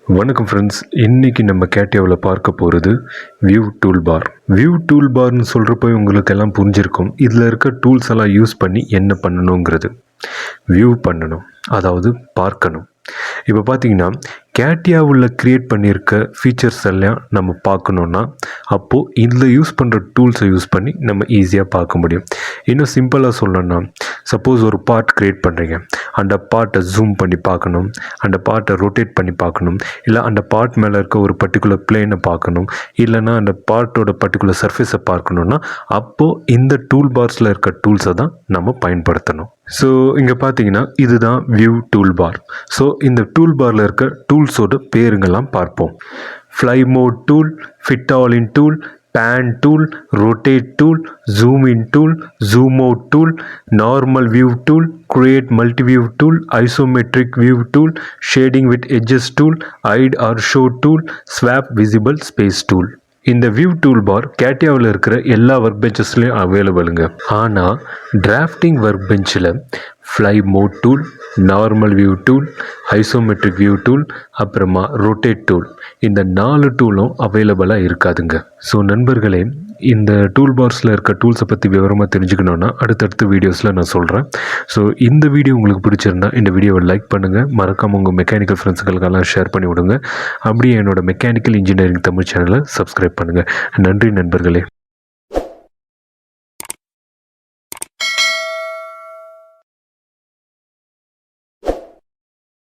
வணக்கம் ஃப்ரெண்ட்ஸ், இன்றைக்கி நம்ம கேட்டியாவில் பார்க்க போகிறது வியூ டூல்பார். வியூ டூல்பார்னு சொல்கிறப்போ உங்களுக்கு எல்லாம் புரிஞ்சிருக்கும். இதில் இருக்க டூல்ஸ் எல்லாம் யூஸ் பண்ணி என்ன பண்ணணுங்கிறது. வியூ பண்ணணும், அதாவது பார்க்கணும். இப்போ பார்த்தீங்கன்னா கேட்டியாவில் க்ரியேட் பண்ணியிருக்க ஃபீச்சர்ஸ் எல்லாம் நம்ம பார்க்கணுன்னா அப்போது இதில் யூஸ் பண்ணுற டூல்ஸை யூஸ் பண்ணி நம்ம ஈஸியாக பார்க்க முடியும். இன்னும் சிம்பிளாக சொல்லணும்னா, சப்போஸ் ஒரு பார்ட் க்ரியேட் பண்ணுறீங்க, அந்த பார்ட்டை ஜூம் பண்ணி பார்க்கணும், அந்த பார்ட்டை ரொட்டேட் பண்ணி பார்க்கணும், இல்லை அந்த பார்ட் மேலே இருக்க ஒரு பர்டிகுலர் பிளேனை பார்க்கணும், இல்லைனா அந்த பார்ட்டோட பர்டிகுலர் சர்ஃபேஸை பார்க்கணுன்னா அப்போது இந்த டூல் பார்ஸில் இருக்க டூல்ஸை தான் நம்ம பயன்படுத்தணும். ஸோ இங்கே பார்த்தீங்கன்னா இதுதான் வியூ டூல் பார். ஸோ இந்த டூல் பாரில் இருக்க டூல்ஸோட பேருங்கெல்லாம் பார்ப்போம். Fly mode tool, fit all in tool, pan tool, rotate tool, zoom in tool, zoom out tool, normal view tool, create multi-view tool, isometric view tool, shading with edges tool, hide or show tool, swap visible space tool. இந்த view tool bar கேட்டியாவில் இருக்கிற எல்லா work பெஞ்சஸ்லையும் அவைலபிளுங்க. ஆனால் drafting work பெஞ்சில் fly mode tool, normal view tool, isometric view tool, அப்புறமா rotate tool, இந்த 4 டூலும் அவைலபிளாக இருக்காதுங்க. ஸோ நண்பர்களே, இந்த டூல் பார்ஸில் இருக்க டூல்ஸை பற்றி விவரமாக தெரிஞ்சுக்கணுன்னா அடுத்தடுத்த வீடியோஸில் நான் சொல்கிறேன். ஸோ இந்த வீடியோ உங்களுக்கு பிடிச்சிருந்தா இந்த வீடியோவை லைக் பண்ணுங்கள், மறக்காமல் உங்கள் மெக்கானிக்கல் ஃப்ரெண்ட்ஸுகளுக்கெல்லாம் ஷேர் பண்ணி விடுங்க. அப்படியே என்னோட மெக்கானிக்கல் இன்ஜினியரிங் தமிழ் சேனலை சப்ஸ்கிரைப் பண்ணுங்கள். நன்றி நண்பர்களே.